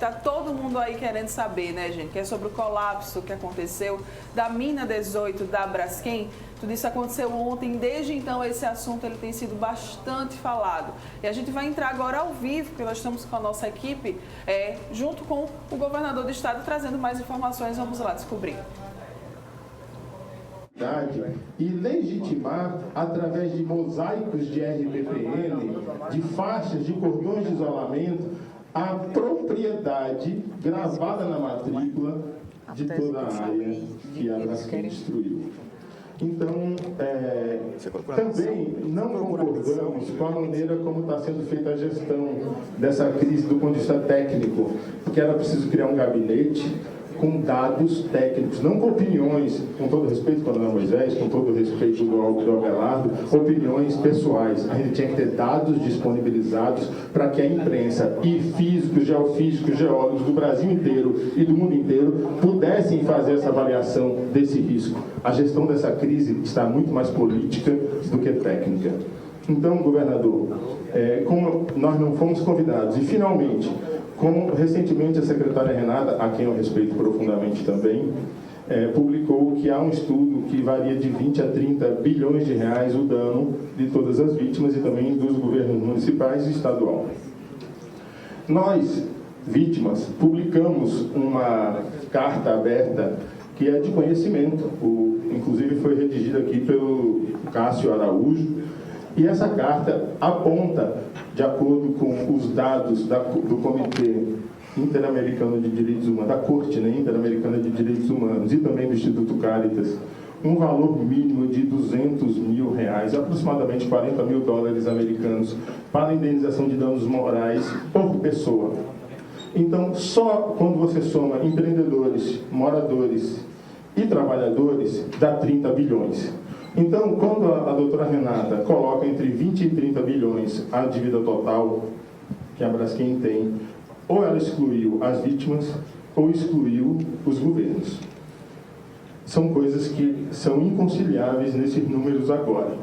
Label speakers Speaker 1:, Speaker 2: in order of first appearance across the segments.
Speaker 1: está todo mundo aí querendo saber, né, gente? Que é sobre o colapso que aconteceu da mina 18 da Braskem. Tudo isso aconteceu ontem. Desde então, esse assunto ele tem sido bastante falado. E a gente vai entrar agora ao vivo, porque nós estamos com a nossa equipe, junto com o governador do estado, trazendo mais informações. Vamos lá descobrir.
Speaker 2: E legitimar, através de mosaicos de RPPN, de faixas, de cordões de isolamento, a propriedade gravada na matrícula de toda a área que a Braskem destruiu. Então, também não concordamos com a maneira como está sendo feita a gestão dessa crise do ponto de vista técnico, porque era preciso criar um gabinete com dados técnicos, não com opiniões, com todo respeito para o Dona Moisés, com todo respeito do Abelardo, opiniões pessoais. A gente tinha que ter dados disponibilizados para que a imprensa e físicos, geofísicos, geólogos do Brasil inteiro e do mundo inteiro pudessem fazer essa avaliação desse risco. A gestão dessa crise está muito mais política do que técnica. Então, governador, como nós não fomos convidados, e finalmente, como recentemente a secretária Renata, a quem eu respeito profundamente também, publicou que há um estudo que varia de 20 a 30 bilhões de reais o dano de todas as vítimas e também dos governos municipais e estadual. Nós, vítimas, publicamos uma carta aberta que é de conhecimento, inclusive foi redigida aqui pelo Cássio Araújo, e essa carta aponta, de acordo com os dados do Comitê Interamericano de Direitos Humanos, da Corte Interamericana de Direitos Humanos e também do Instituto Caritas, um valor mínimo de R$200 mil, aproximadamente 40 mil dólares americanos, para a indenização de danos morais por pessoa. Então, só quando você soma empreendedores, moradores e trabalhadores, dá 30 bilhões. Então, quando a doutora Renata coloca entre 20 e 30 bilhões a dívida total que a Braskem tem, ou ela excluiu as vítimas, ou excluiu os governos. São coisas que são inconciliáveis nesses números agora.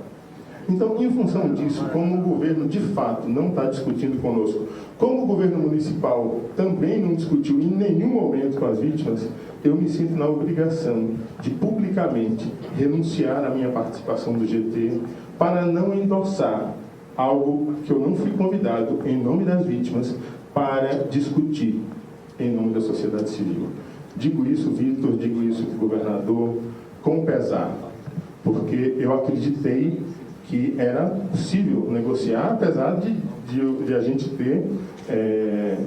Speaker 2: Então, em função disso, como o governo de fato não está discutindo conosco, como o governo municipal também não discutiu em nenhum momento com as vítimas, eu me sinto na obrigação de publicamente renunciar à minha participação do GT para não endossar algo que eu não fui convidado em nome das vítimas para discutir em nome da sociedade civil. Digo isso, Vitor, digo isso, governador, com pesar, porque eu acreditei que era possível negociar, apesar de a gente ter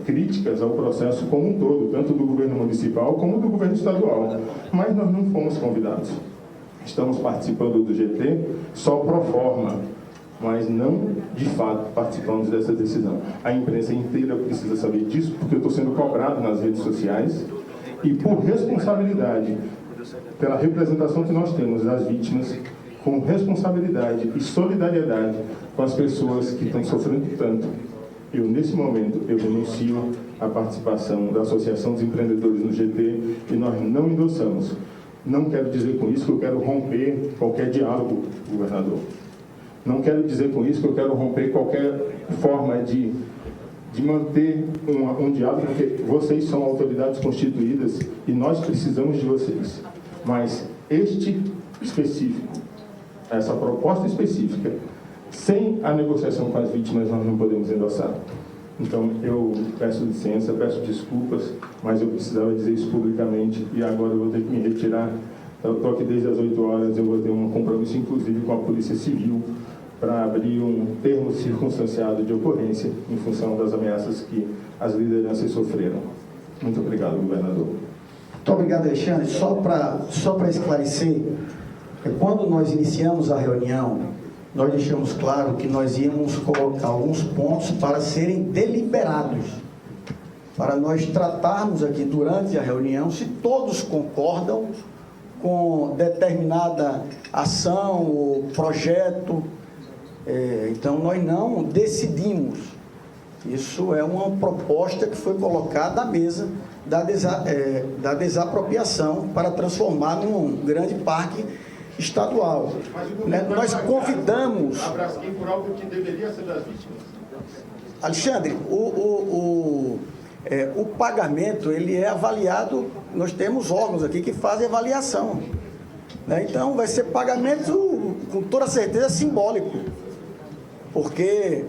Speaker 2: críticas ao processo como um todo, tanto do governo municipal como do governo estadual. Mas nós não fomos convidados. Estamos participando do GT só pro forma, mas não, de fato, participamos dessa decisão. A imprensa inteira precisa saber disso, porque eu estou sendo cobrado nas redes sociais e, por responsabilidade, pela representação que nós temos das vítimas, com responsabilidade e solidariedade com as pessoas que estão sofrendo tanto, eu, nesse momento, eu denuncio a participação da Associação dos Empreendedores no GT e nós não endossamos. Não quero dizer com isso que eu quero romper qualquer diálogo, governador. Não quero dizer com isso que eu quero romper qualquer forma de manter um diálogo, porque vocês são autoridades constituídas e nós precisamos de vocês. Mas este específico, essa proposta específica, sem a negociação com as vítimas, nós não podemos endossar. Então, eu peço licença, peço desculpas, mas eu precisava dizer isso publicamente e agora eu vou ter que me retirar. Eu estou aqui desde as 8 horas, eu vou ter um compromisso, inclusive, com a Polícia Civil, para abrir um termo circunstanciado de ocorrência em função das ameaças que as lideranças sofreram. Muito obrigado, governador.
Speaker 3: Muito obrigado, Alexandre. Só para esclarecer, quando nós iniciamos a reunião, nós deixamos claro que nós íamos colocar alguns pontos para serem deliberados, para nós tratarmos aqui durante a reunião se todos concordam com determinada ação ou projeto. Então, nós não decidimos. Isso é uma proposta que foi colocada à mesa da desapropriação para transformar num grande parque estadual. Nós convidamos...
Speaker 2: A Braskem por algo que deveria ser das vítimas.
Speaker 3: Alexandre, o pagamento ele é avaliado, nós temos órgãos aqui que fazem avaliação, né? Então vai ser pagamento com toda certeza simbólico, porque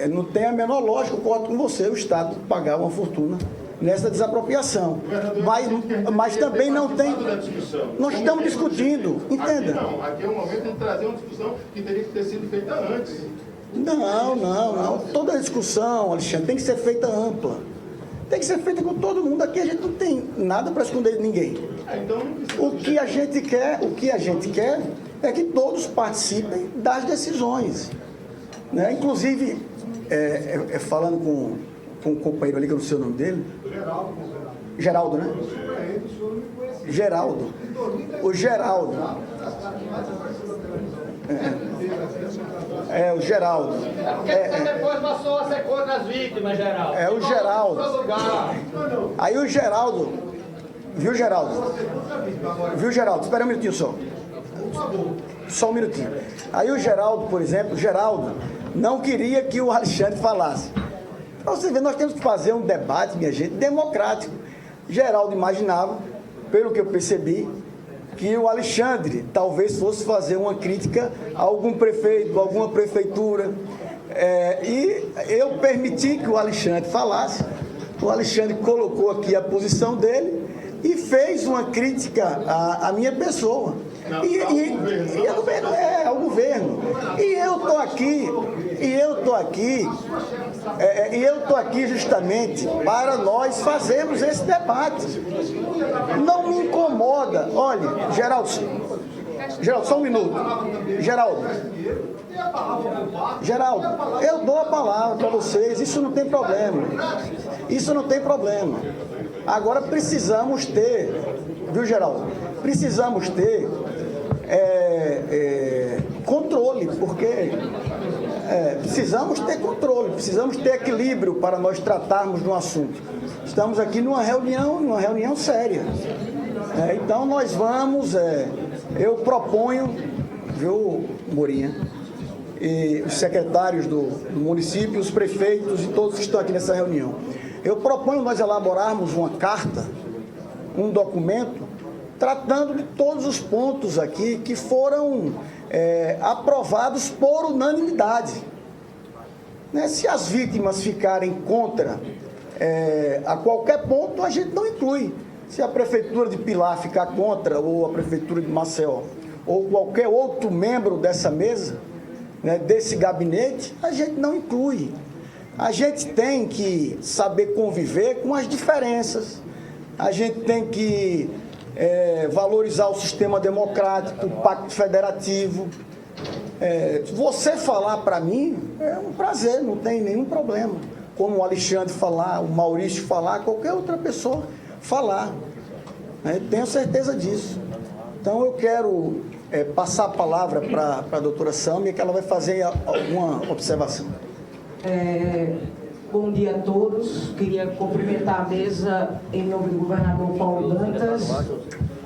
Speaker 3: não tem a menor lógica, eu concordo com você, o Estado pagar uma fortuna nessa desapropriação, mas também não tem, nós estamos discutindo, entenda.
Speaker 2: Aqui é o momento de trazer uma discussão que teria que ter sido feita antes.
Speaker 3: Não. Toda a discussão, Alexandre, tem que ser feita ampla. Tem que ser feita com todo mundo. Aqui a gente não tem nada para esconder de ninguém. O que a gente quer é que todos participem das decisões, né? Inclusive, falando com um companheiro ali, que eu não sei o nome dele. Geraldo, né? Geraldo. O Geraldo. O Geraldo.
Speaker 4: Depois passou a ser contra as vítimas, Geraldo.
Speaker 3: O Geraldo. Aí o Geraldo. Viu, Geraldo? Espera um minutinho só. Só um minutinho. Aí o Geraldo, por exemplo, não queria que o Alexandre falasse. Para você ver, nós temos que fazer um debate, minha gente, democrático. Geraldo imaginava, pelo que eu percebi, que o Alexandre talvez fosse fazer uma crítica a algum prefeito, a alguma prefeitura. E eu permiti que o Alexandre falasse. O Alexandre colocou aqui a posição dele e fez uma crítica à minha pessoa. Ao governo. E eu estou aqui justamente para nós fazermos esse debate. Não me incomoda. Olha, Geraldo, só um minuto. Geraldo, eu dou a palavra para vocês, isso não tem problema. Agora precisamos ter, viu, Geraldo? Precisamos ter controle, porque precisamos ter controle, precisamos ter equilíbrio para nós tratarmos de um assunto. Estamos aqui numa reunião séria. Então nós vamos, eu proponho, viu, Morinha, e os secretários do município, os prefeitos e todos que estão aqui nessa reunião, eu proponho nós elaborarmos uma carta, um documento, tratando de todos os pontos aqui que foram aprovados por unanimidade. Né? Se as vítimas ficarem contra a qualquer ponto, a gente não inclui. Se a Prefeitura de Pilar ficar contra, ou a Prefeitura de Maceió, ou qualquer outro membro dessa mesa, né, desse gabinete, a gente não inclui. A gente tem que saber conviver com as diferenças. A gente tem que valorizar o sistema democrático, o pacto federativo. Você falar para mim é um prazer, não tem nenhum problema. Como o Alexandre falar, o Maurício falar, qualquer outra pessoa falar. Tenho certeza disso. Então eu quero passar a palavra para a doutora Sâmia, que ela vai fazer alguma observação.
Speaker 5: Bom dia a todos. Queria cumprimentar a mesa em nome do governador Paulo Dantas.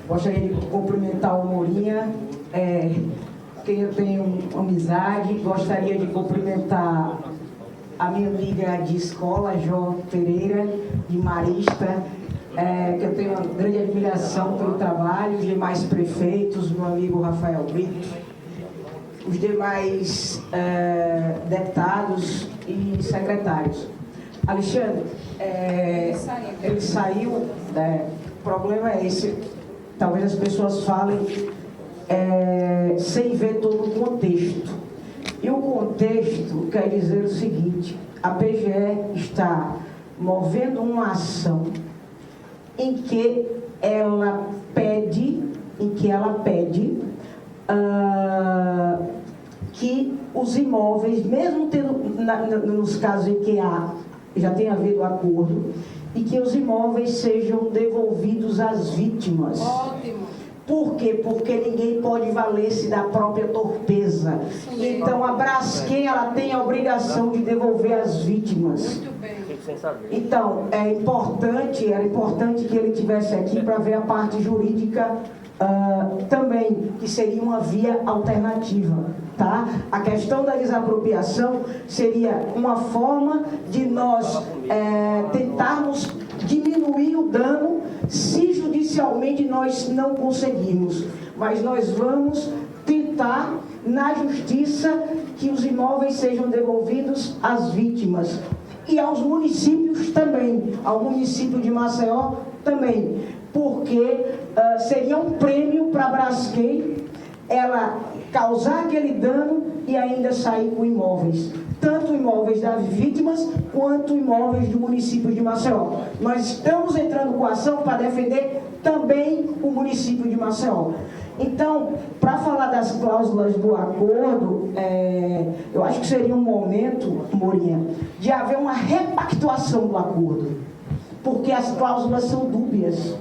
Speaker 5: Gostaria de cumprimentar o Morinha, quem eu tenho amizade. Gostaria de cumprimentar a minha amiga de escola, Jó Pereira, de Marista, que eu tenho uma grande admiração pelo trabalho, os demais prefeitos, meu amigo Rafael Brito, os demais deputados e secretários. Alexandre, ele saiu, o problema é esse, talvez as pessoas falem sem ver todo o contexto. E o contexto quer dizer o seguinte: a PGE está movendo uma ação em que ela pede que os imóveis, mesmo tendo, nos casos em que já tem havido acordo, e que os imóveis sejam devolvidos às vítimas.
Speaker 1: Ótimo.
Speaker 5: Por quê? Porque ninguém pode valer-se da própria torpeza. Então, a Braskem, ela tem a obrigação de devolver às vítimas.
Speaker 1: Muito bem.
Speaker 5: Então, era importante que ele estivesse aqui para ver a parte jurídica também, que seria uma via alternativa. tá? A questão da desapropriação seria uma forma de nós tentarmos diminuir o dano se judicialmente nós não conseguirmos. Mas nós vamos tentar, na justiça, que os imóveis sejam devolvidos às vítimas. E aos municípios também, ao município de Maceió também, porque seria um prêmio para a Braskem ela causar aquele dano e ainda sair com imóveis. Tanto imóveis das vítimas, quanto imóveis do município de Maceió. Nós estamos entrando com ação para defender também o município de Maceió. Então, para falar das cláusulas do acordo, eu acho que seria um momento, Morinha, de haver uma repactuação do acordo, porque as cláusulas são dúbias.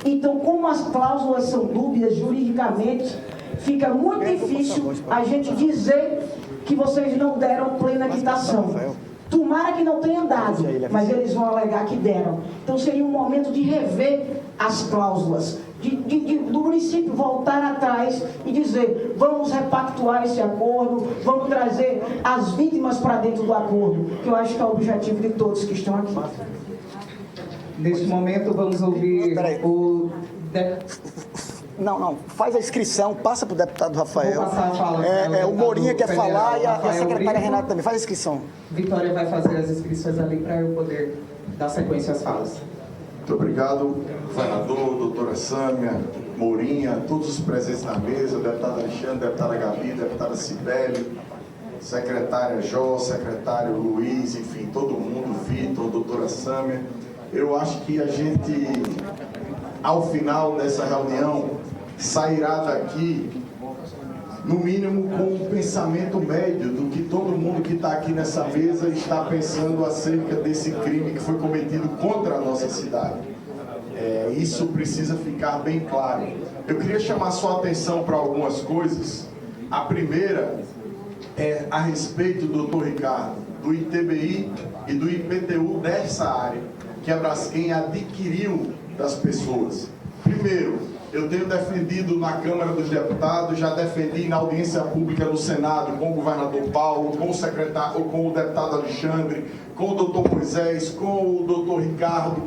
Speaker 5: Então, como as cláusulas são dúbias juridicamente, fica muito difícil a gente dizer que vocês não deram plena quitação. Tomara que não tenha dado, mas eles vão alegar que deram. Então seria um momento de rever as cláusulas, do município voltar atrás e dizer, vamos repactuar esse acordo, vamos trazer as vítimas para dentro do acordo, que eu acho que é o objetivo de todos que estão aqui.
Speaker 6: Neste momento vamos ouvir o...
Speaker 7: Não, faz a inscrição, passa para o deputado Rafael.
Speaker 6: Vou passar a fala
Speaker 7: o Morinha quer
Speaker 6: federal,
Speaker 7: falar e a secretária
Speaker 6: Brito.
Speaker 7: Renata também. Faz a inscrição.
Speaker 6: Vitória vai fazer as inscrições ali para eu poder dar sequência às falas.
Speaker 8: Muito obrigado, governador, doutora Sâmia, Morinha, todos os presentes na mesa, deputado Alexandre, deputada Gabi, deputada Cibele, secretária Jó, secretário Luiz, enfim, todo mundo, Vitor, doutora Sâmia. Eu acho que a gente, ao final dessa reunião, sairá daqui, no mínimo, com um pensamento médio do que todo mundo que está aqui nessa mesa está pensando acerca desse crime que foi cometido contra a nossa cidade. Isso precisa ficar bem claro. Eu queria chamar sua atenção para algumas coisas. A primeira é a respeito, doutor Ricardo, do ITBI e do IPTU dessa área, que a Braskem adquiriu das pessoas. Primeiro, eu tenho defendido na Câmara dos Deputados, já defendi na audiência pública no Senado com o governador Paulo, com o secretário, com o deputado Alexandre, com o doutor Moisés, com o doutor Ricardo,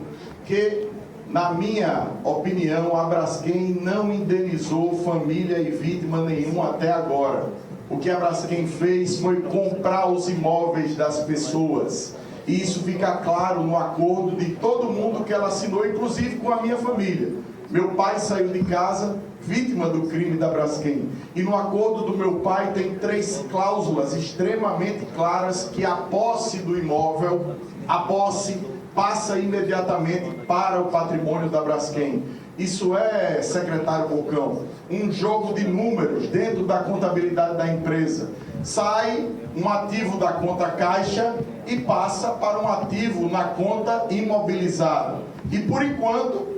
Speaker 8: que, na minha opinião, a Braskem não indenizou família e vítima nenhuma até agora. O que a Braskem fez foi comprar os imóveis das pessoas. E isso fica claro no acordo de todo mundo que ela assinou, inclusive com a minha família. Meu pai saiu de casa vítima do crime da Braskem. E no acordo do meu pai tem 3 cláusulas extremamente claras que a posse do imóvel, a posse passa imediatamente para o patrimônio da Braskem. Isso é, secretário Bocão, um jogo de números dentro da contabilidade da empresa. Sai um ativo da conta caixa e passa para um ativo na conta imobilizada. E por enquanto,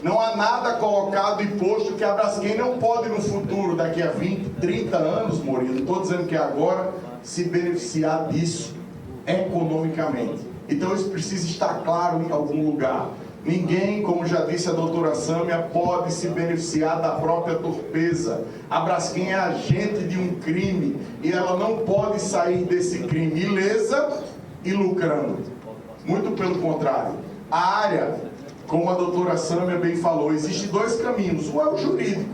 Speaker 8: não há nada colocado e posto que a Braskem não pode no futuro, daqui a 20, 30 anos, Morinho, não estou dizendo que é agora, se beneficiar disso economicamente. Então isso precisa estar claro em algum lugar. Ninguém, como já disse a doutora Sâmia, pode se beneficiar da própria torpeza. A Braskem é agente de um crime e ela não pode sair desse crime ilesa e lucrando. Muito pelo contrário. A área, como a doutora Sâmia bem falou, existem 2 caminhos. Um é o jurídico,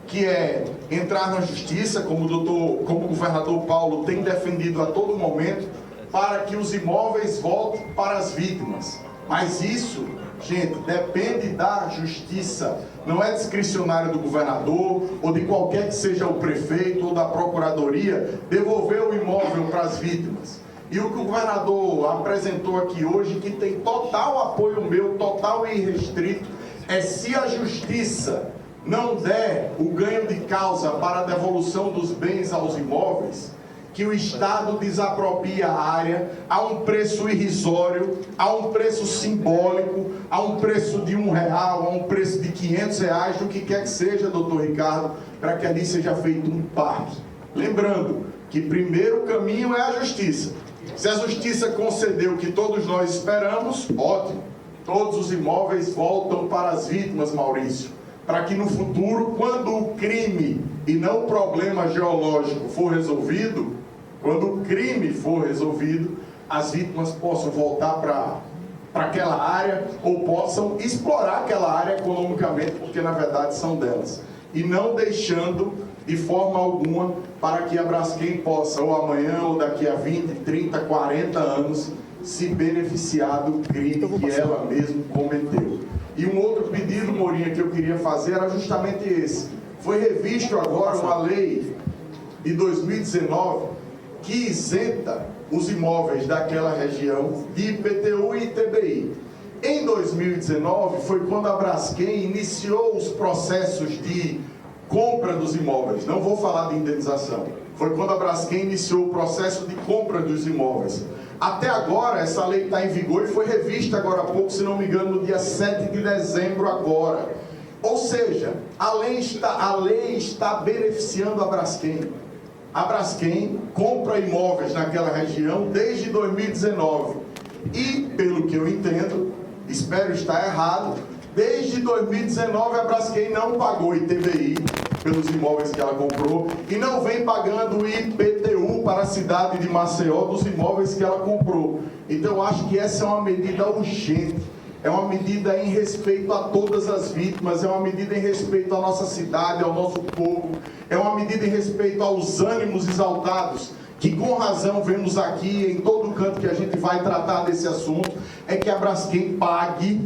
Speaker 8: que é entrar na justiça, como o governador Paulo tem defendido a todo momento, para que os imóveis voltem para as vítimas. Mas isso, gente, depende da justiça. Não é discricionário do governador ou de qualquer que seja o prefeito ou da procuradoria devolver o imóvel para as vítimas. E o que o governador apresentou aqui hoje, que tem total apoio meu, total e irrestrito, é se a justiça não der o ganho de causa para a devolução dos bens aos imóveis, que o Estado desapropria a área a um preço irrisório, a um preço simbólico, a um preço de R$1, a um preço de R$500, do que quer que seja, doutor Ricardo, para que ali seja feito um parque. Lembrando que primeiro caminho é a justiça. Se a justiça concedeu o que todos nós esperamos, ótimo. Todos os imóveis voltam para as vítimas, Maurício, para que no futuro, quando o crime e não o problema geológico for resolvido, quando o crime for resolvido, as vítimas possam voltar para aquela área ou possam explorar aquela área economicamente, porque na verdade são delas. E não deixando de forma alguma para que a Braskem possa, ou amanhã, ou daqui a 20, 30, 40 anos, se beneficiar do crime que ela mesma cometeu. E um outro pedido, Morinha, que eu queria fazer era justamente esse. Foi revisto agora uma lei de 2019 que isenta os imóveis daquela região de IPTU e ITBI. Em 2019 foi quando a Braskem iniciou os processos de compra dos imóveis. Não vou falar de indenização. Foi quando a Braskem iniciou o processo de compra dos imóveis. Até agora, essa lei está em vigor e foi revista agora há pouco, se não me engano, no dia 7 de dezembro agora. Ou seja, a lei está beneficiando a Braskem. A Braskem compra imóveis naquela região desde 2019. E, pelo que eu entendo, espero estar errado, desde 2019 a Braskem não pagou ITBI pelos imóveis que ela comprou e não vem pagando o IPTU para a cidade de Maceió dos imóveis que ela comprou. Então eu acho que essa é uma medida urgente, é uma medida em respeito a todas as vítimas, é uma medida em respeito à nossa cidade, ao nosso povo, é uma medida em respeito aos ânimos exaltados, que com razão vemos aqui, em todo canto que a gente vai tratar desse assunto, é que a Braskem pague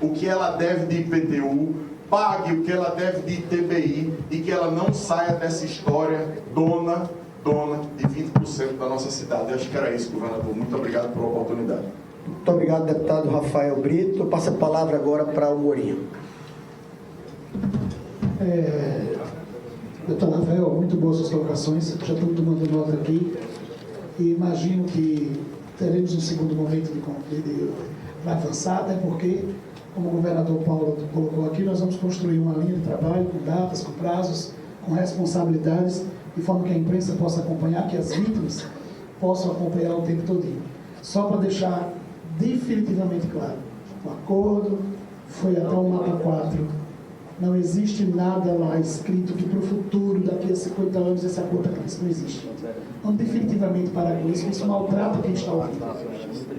Speaker 8: o que ela deve de IPTU, pague o que ela deve de ITBI e que ela não saia dessa história dona de 20% da nossa cidade. Eu acho que era isso, governador. Muito obrigado pela oportunidade.
Speaker 3: Muito obrigado, deputado Rafael Brito. Eu passo a palavra agora para o Morinha.
Speaker 9: Doutor Rafael, muito boas suas colocações. Já estou tomando nota aqui e imagino que teremos um segundo momento de avançar, até porque, como o governador Paulo colocou aqui, nós vamos construir uma linha de trabalho com datas, com prazos, com responsabilidades, de forma que a imprensa possa acompanhar, que as vítimas possam acompanhar o tempo todinho. Só para deixar definitivamente claro, o acordo foi até o mapa 4. Não existe nada lá escrito que para o futuro, daqui a 50 anos, esse acordo está. Isso não existe. Vamos definitivamente parar com isso, isso maltrata quem está ouvindo.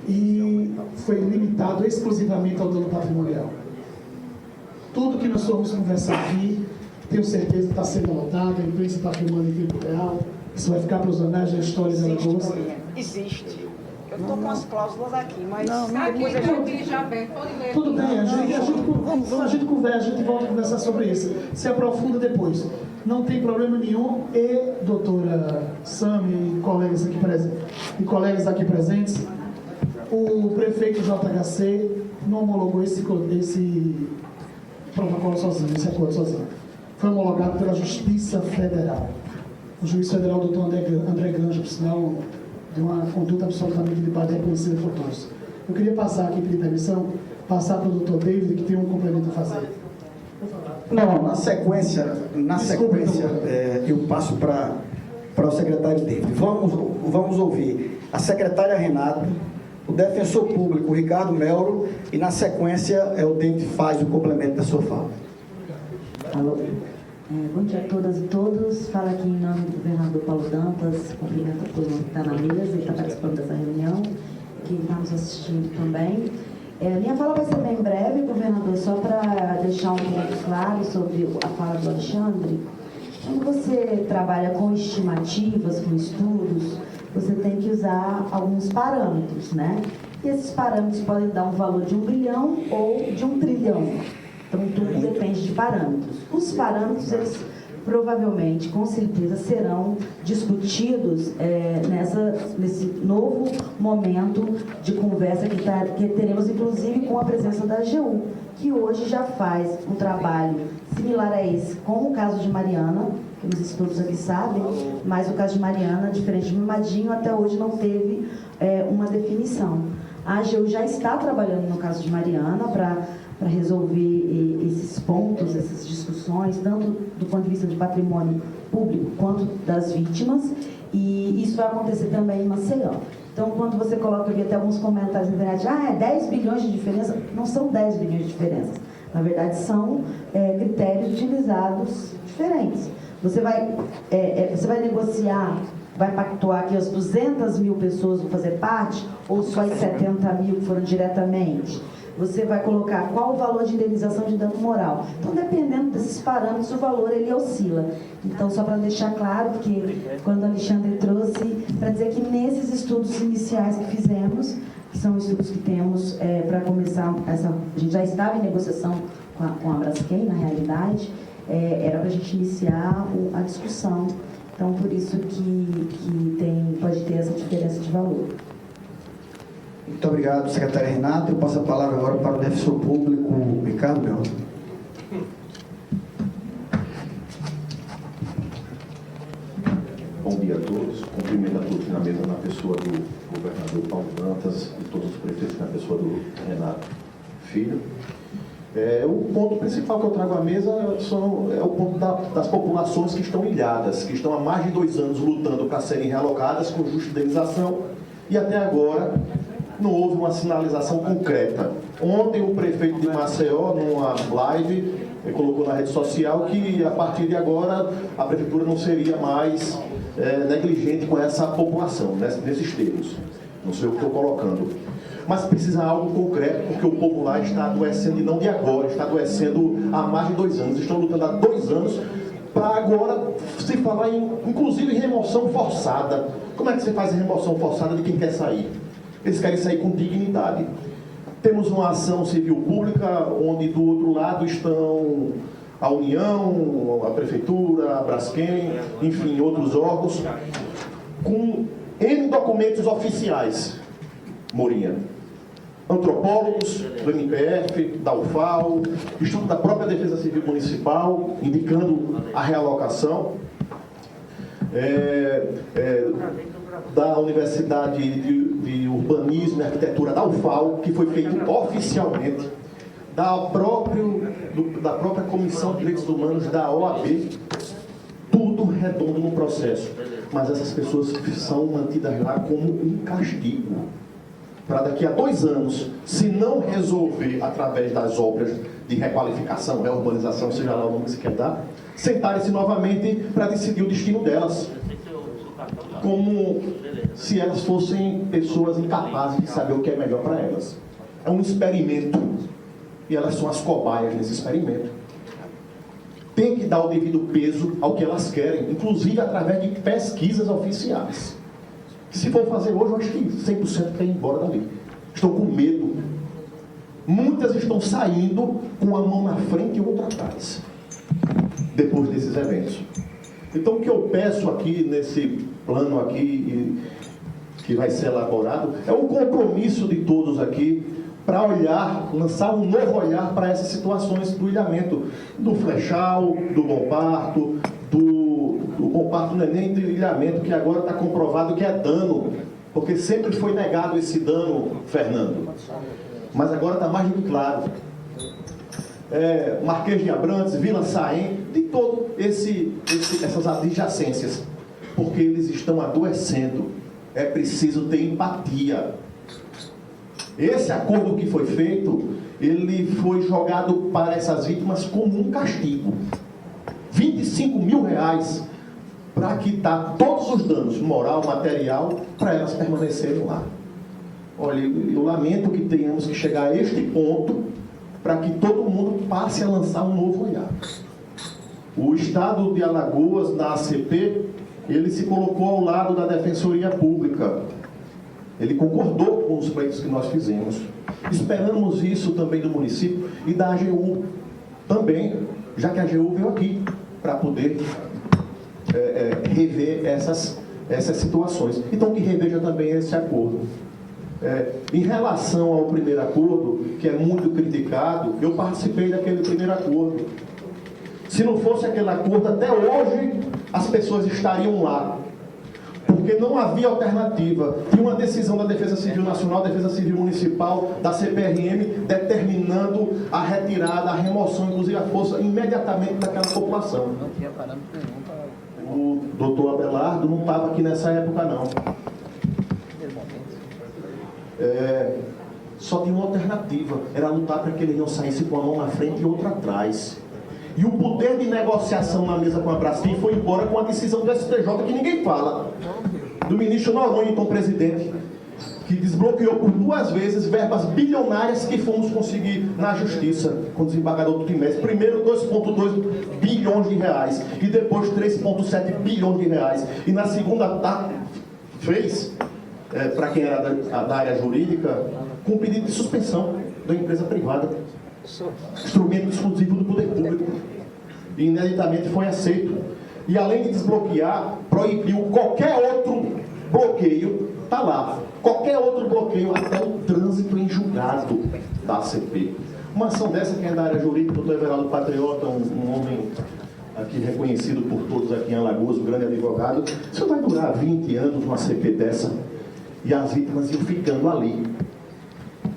Speaker 9: E foi limitado exclusivamente ao dano patrimonial. Tudo que nós formos conversar aqui, tenho certeza que está sendo anotado, a imprensa está filmando em tempo real, isso vai ficar para os anais da história da Alagoas.
Speaker 7: Existe. Eu estou com as cláusulas aqui, mas...
Speaker 5: Aqui, já vem, pode ler.
Speaker 9: Tudo bem, a gente conversa, a gente volta a conversar sobre isso, se aprofunda depois. Não tem problema nenhum. E, doutora Sami e colegas aqui presentes, o prefeito JHC não homologou esse protocolo sozinho, esse acordo sozinho. Foi homologado pela Justiça Federal. O juiz federal, doutor André Granja, por sinal, de uma conduta absolutamente de parte reconhecida por todos. Eu queria passar aqui, pedir permissão, passar para o doutor David, que tem um complemento a fazer.
Speaker 3: Não, na sequência eu passo para o secretário David. Vamos ouvir a secretária Renata, o defensor público, o Ricardo Melro, e na sequência o David faz o complemento da sua fala.
Speaker 10: Alô. Bom dia a todas e todos. Fala aqui em nome do governador Paulo Dantas, cumprimento a todo mundo que está na mesa e está participando dessa reunião, que está nos assistindo também. Minha fala vai ser bem breve, governador, só para deixar um ponto claro sobre a fala do Alexandre. Quando você trabalha com estimativas, com estudos, você tem que usar alguns parâmetros, né? E esses parâmetros podem dar um valor de 1 bilhão ou de 1 trilhão. Então, tudo depende de parâmetros. Os parâmetros, eles provavelmente, com certeza, serão discutidos nesse novo momento de conversa que teremos, inclusive, com a presença da AGU, que hoje já faz um trabalho similar a esse, com o caso de Mariana, que não sei se todos aqui sabem, mas o caso de Mariana, diferente de Mimadinho, até hoje não teve uma definição. A AGU já está trabalhando no caso de Mariana para resolver esses pontos, essas discussões, tanto do ponto de vista de patrimônio público quanto das vítimas, e isso vai acontecer também em Maceió. Então, quando você coloca ali até alguns comentários na internet, 10 bilhões de diferença, não são 10 bilhões de diferença, Na verdade, são critérios utilizados diferentes. Você vai negociar, vai pactuar que as 200 mil pessoas vão fazer parte, ou só as 70 mil que foram diretamente? Você vai colocar qual o valor de indenização de dano moral. Então, dependendo desses parâmetros, o valor ele oscila. Então, só para deixar claro, porque quando o Alexandre trouxe, para dizer que nesses estudos iniciais que fizemos, que são estudos que temos para começar, a gente já estava em negociação com a Braskem, na realidade, era para a gente iniciar a discussão. Então, por isso que pode ter essa diferença de valor.
Speaker 3: Muito obrigado, secretária Renata. Eu passo a palavra agora para o defensor público, Ricardo Mel.
Speaker 11: Bom dia a todos. Cumprimento a todos na mesa, na pessoa do governador Paulo Dantas e todos os prefeitos, na pessoa do Renato Filho. O ponto principal que eu trago à mesa é o ponto das populações que estão ilhadas, que estão há mais de 2 anos lutando para serem realocadas com justa indenização e até agora não houve uma sinalização concreta. Ontem o prefeito de Maceió, numa live, colocou na rede social que a partir de agora a prefeitura não seria mais negligente com essa população, nesses termos. Não sei o que estou colocando. Mas precisa algo concreto, porque o povo lá está adoecendo, e não de agora, está adoecendo há mais de 2 anos. Estão lutando há 2 anos para agora se falar inclusive em remoção forçada. Como é que você faz a remoção forçada de quem quer sair? Eles querem sair com dignidade. Temos uma ação civil pública, onde do outro lado estão a União, a Prefeitura, a Braskem, enfim, outros órgãos, com N documentos oficiais, Morinha. Antropólogos do MPF, da UFAO, estudo da própria Defesa Civil Municipal, indicando a realocação, da Universidade de Urbanismo e Arquitetura da UFAO, que foi feito oficialmente, da própria Comissão de Direitos Humanos da OAB, tudo redondo no processo. Mas essas pessoas são mantidas lá como um castigo. Para daqui a 2 anos, se não resolver através das obras de requalificação, reurbanização, seja lá o nome que se quer dar, sentarem-se novamente para decidir o destino delas. Como se elas fossem pessoas incapazes de saber o que é melhor para elas. É um experimento. E elas são as cobaias nesse experimento. Tem que dar o devido peso ao que elas querem, inclusive através de pesquisas oficiais. Se for fazer hoje, eu acho que 100% quer ir embora dali. Estão com medo. Muitas estão saindo com a mão na frente e outra atrás, depois desses eventos. Então, o que eu peço aqui, nesse plano aqui, que vai ser elaborado, é um compromisso de todos aqui, para olhar, lançar um novo olhar para essas situações do ilhamento, do Flechal, do Bom Parto, do Bom Parto não é nem do ilhamento, que agora está comprovado que é dano, porque sempre foi negado esse dano, Fernando. Mas agora está mais do que claro. Marquês de Abrantes, Vila Saém, de todo essas adjacências, porque eles estão adoecendo. É preciso ter empatia. Esse acordo que foi feito, ele foi jogado para essas vítimas como um castigo. 25 mil reais para quitar todos os danos, moral, material, para elas permanecerem lá. Olha, eu lamento que tenhamos que chegar a este ponto para que todo mundo passe a lançar um novo olhar. O Estado de Alagoas, na ACP, ele se colocou ao lado da Defensoria Pública. Ele concordou com os pleitos que nós fizemos. Esperamos isso também do município e da AGU também, já que a AGU veio aqui para poder rever essas situações. Então, que reveja também esse acordo. Em relação ao primeiro acordo, que é muito criticado, eu participei daquele primeiro acordo. Se não fosse aquele acordo, até hoje as pessoas estariam lá. Porque não havia alternativa. Tinha uma decisão da Defesa Civil Nacional, Defesa Civil Municipal, da CPRM, determinando a retirada, a remoção, inclusive a força, imediatamente daquela população.
Speaker 6: Não tinha parâmetro nenhum para...
Speaker 11: O doutor Abelardo não estava aqui nessa época, não. só tinha uma alternativa, era lutar para que eles não saíssem com a mão na frente e outra atrás. E o poder de negociação na mesa com a Braskem foi embora com a decisão do STJ, que ninguém fala, do ministro Noronha, então presidente, que desbloqueou por 2 vezes verbas bilionárias que fomos conseguir na justiça com o desembargador do trimestre. Primeiro 2,2 bilhões de reais e depois 3,7 bilhões de reais. E na segunda fez, para quem era da área jurídica, com pedido de suspensão da empresa privada. Instrumento exclusivo do poder público. E ineditamente foi aceito. E além de desbloquear, proibiu qualquer outro bloqueio, está lá, qualquer outro bloqueio, até o trânsito em julgado da ACP. Uma ação dessa, quem é da área jurídica, o doutor Everaldo Patriota, um homem aqui reconhecido por todos aqui em Alagoas, um grande advogado, isso vai durar 20 anos uma ACP dessa, e as vítimas iam ficando ali,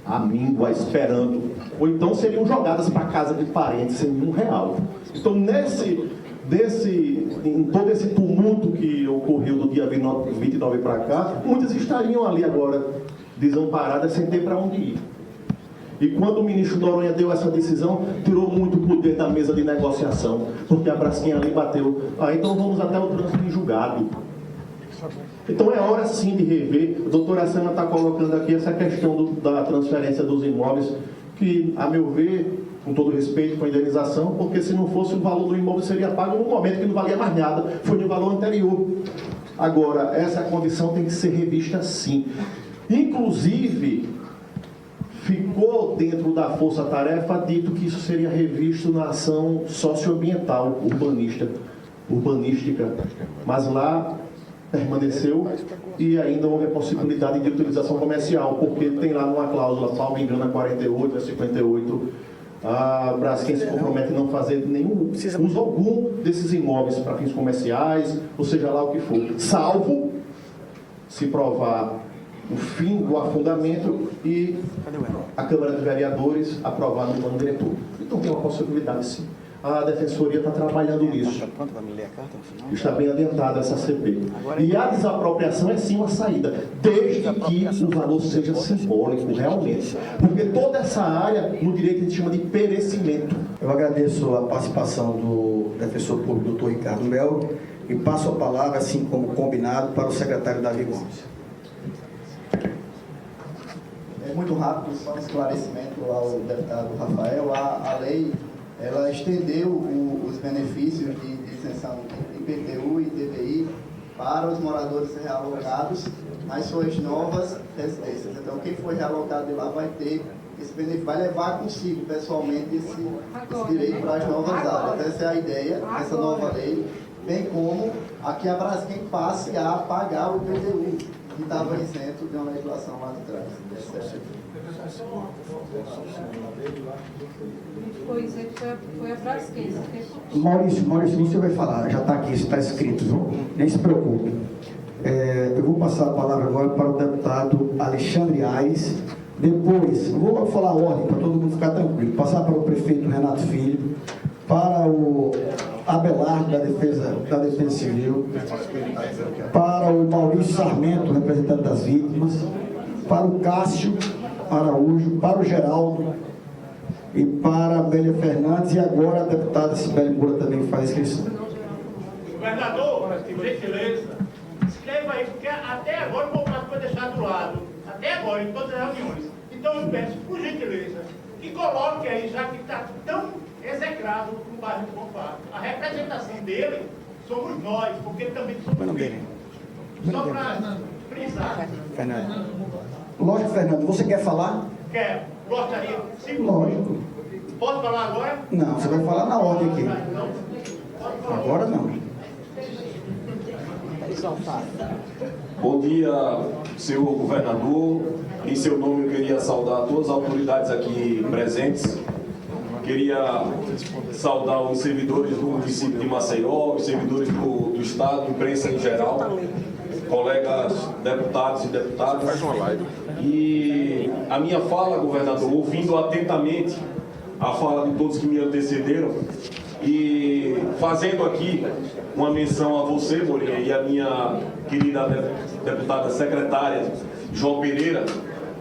Speaker 11: à míngua, esperando, ou então seriam jogadas para casa de parentes sem R$1. Então, em todo esse tumulto que ocorreu do dia 29 para cá, muitas estariam ali agora, desamparadas, sem ter para onde ir. E quando o ministro Noronha deu essa decisão, tirou muito poder da mesa de negociação, porque a Braskem ali bateu. Então vamos até o trânsito em julgado. Então é hora sim de rever. A doutora Sânia está colocando aqui essa questão da transferência dos imóveis, que, a meu ver, com todo respeito, com a indenização, porque se não fosse o valor do imóvel seria pago no momento que não valia mais nada, foi no valor anterior. Agora, essa condição tem que ser revista sim. Inclusive, ficou dentro da força-tarefa dito que isso seria revisto na ação socioambiental, urbanística, mas lá permaneceu e ainda houve a possibilidade de utilização comercial, porque tem lá numa cláusula, salvo engano, a 48, a 58, a Braskem se compromete a não fazer nenhum uso algum desses imóveis para fins comerciais, ou seja lá o que for, salvo se provar o fim do afundamento e a Câmara de Vereadores aprovar no plano diretor. Então tem uma possibilidade sim. A Defensoria está trabalhando nisso. Está bem adiantada essa CP. E a desapropriação é sim uma saída, desde que o valor seja simbólico, realmente. Porque toda essa área, no direito, a gente chama de perecimento.
Speaker 3: Eu agradeço a participação do defensor público, doutor Ricardo Mel, e passo a palavra, assim como combinado, para o secretário Davi Gomes.
Speaker 12: É muito rápido, só um esclarecimento ao deputado Rafael. A lei, ela estendeu os benefícios de isenção de IPTU e ITBI para os moradores realocados nas suas novas residências. Então, quem for realocado de lá vai ter esse benefício, vai levar consigo, pessoalmente, esse direito para as novas áreas. Essa é a ideia dessa nova lei, bem como aqui a Braskem passe a pagar o IPTU, que estava isento de uma legislação lá de trás.
Speaker 13: Foi a Braskem.
Speaker 3: Maurício, você vai falar, já está aqui, está escrito, viu? Nem se preocupe. Eu vou passar a palavra agora para o deputado Alexandre Aires. Depois, eu vou falar a ordem para todo mundo ficar tranquilo. Passar para o prefeito Renato Filho, para o Abelardo da Defesa Civil, para o Maurício Sarmento, representante das vítimas, para o Cássio Araújo, para o Geraldo e para a Bélia Fernandes, e agora a deputada Cibele Moura também faz inscrição.
Speaker 4: Governador, por gentileza, escreva aí, porque até agora o contrato foi deixado do lado, até agora, em todas as reuniões. Então eu peço, por gentileza, que coloque aí, já que está tão execrado no bairro do Bonfá. A representação dele somos nós, porque ele também somos filhos. Só para frisar.
Speaker 3: Fernando. Lógico, Fernando, você quer falar?
Speaker 4: Quero, gostaria. Sim,
Speaker 3: lógico.
Speaker 4: Posso falar agora?
Speaker 3: Não, você vai falar na ordem aqui. Agora não.
Speaker 14: Bom dia, senhor governador. Em seu nome eu queria saudar todas as autoridades aqui presentes. Queria saudar os servidores do município de Maceió, os servidores do Estado, imprensa em geral, colegas deputados e deputadas. E a minha fala, governador, ouvindo atentamente a fala de todos que me antecederam e fazendo aqui uma menção a você, Morinha, e a minha querida deputada secretária, João Pereira,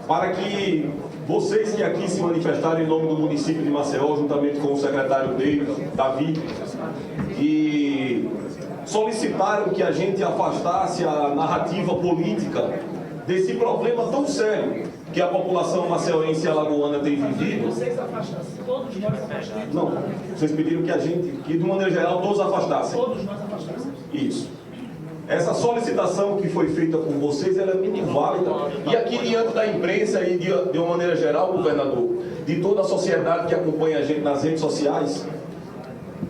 Speaker 14: para que vocês que aqui se manifestaram em nome do município de Maceió, juntamente com o secretário dele, Davi, e solicitaram que a gente afastasse a narrativa política desse problema tão sério que a população maceioense e alagoana tem vivido.
Speaker 4: Vocês afastassem, todos nós afastassem.
Speaker 14: Não, vocês pediram que a gente, que de maneira geral, todos afastassem.
Speaker 4: Todos nós afastassem.
Speaker 14: Isso. Essa solicitação que foi feita por vocês, ela é muito válida. E aqui diante da imprensa e de uma maneira geral, governador, de toda a sociedade que acompanha a gente nas redes sociais,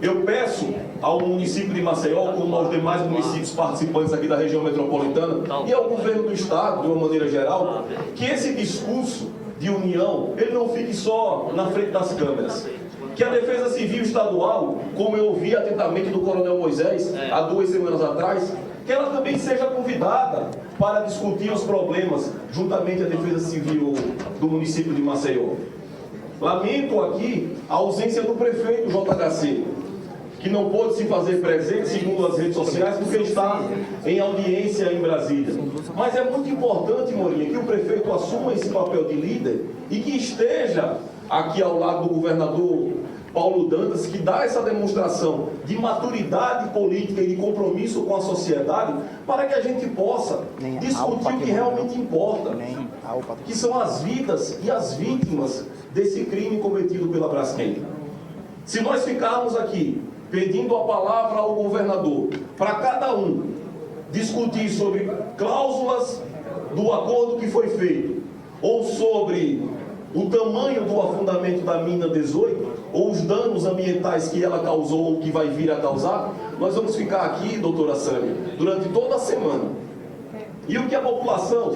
Speaker 14: eu peço ao município de Maceió, como aos demais municípios participantes aqui da região metropolitana, e ao governo do estado, de uma maneira geral, que esse discurso de união, ele não fique só na frente das câmeras. Que a Defesa Civil Estadual, como eu ouvi atentamente do Coronel Moisés, há 2 semanas atrás, que ela também seja convidada para discutir os problemas, juntamente à Defesa Civil do município de Maceió. Lamento aqui a ausência do prefeito JHC, que não pôde se fazer presente, segundo as redes sociais, porque está em audiência em Brasília. Mas é muito importante, Morinha, que o prefeito assuma esse papel de líder e que esteja aqui ao lado do governador Paulo Dantas, que dá essa demonstração de maturidade política e de compromisso com a sociedade, para que a gente possa discutir o que realmente importa, que são as vidas e as vítimas desse crime cometido pela Braskem. Se nós ficarmos aqui pedindo a palavra ao governador para cada um discutir sobre cláusulas do acordo que foi feito, ou sobre o tamanho do afundamento da mina 18, ou os danos ambientais que ela causou ou que vai vir a causar, nós vamos ficar aqui, doutora Sâmia, durante toda a semana. E o que a população,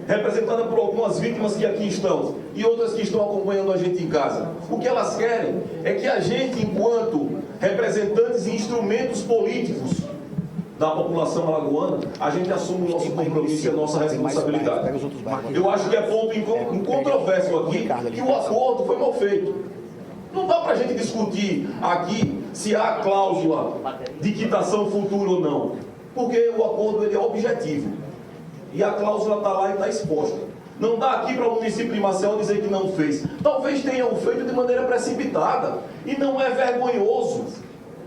Speaker 14: representada por algumas vítimas que aqui estão e outras que estão acompanhando a gente em casa, o que elas querem é que a gente, enquanto representantes e instrumentos políticos da população alagoana, a gente assume o nosso compromisso e a nossa responsabilidade. Eu acho que é ponto incontroverso aqui que o acordo foi mal feito. Não dá para a gente discutir aqui se há cláusula de quitação futura ou não, porque o acordo ele é objetivo e a cláusula está lá e está exposta. Não dá aqui para o município de Maceió dizer que não fez. Talvez tenham feito de maneira precipitada e não é vergonhoso.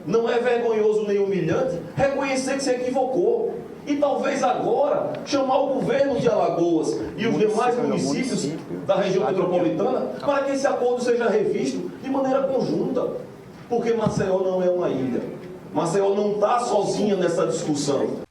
Speaker 14: Não é vergonhoso nem humilhante reconhecer que se equivocou. E talvez agora chamar o governo de Alagoas e os demais municípios da região metropolitana para que esse acordo seja revisto de maneira conjunta. Porque Maceió não é uma ilha. Maceió não está sozinha nessa discussão.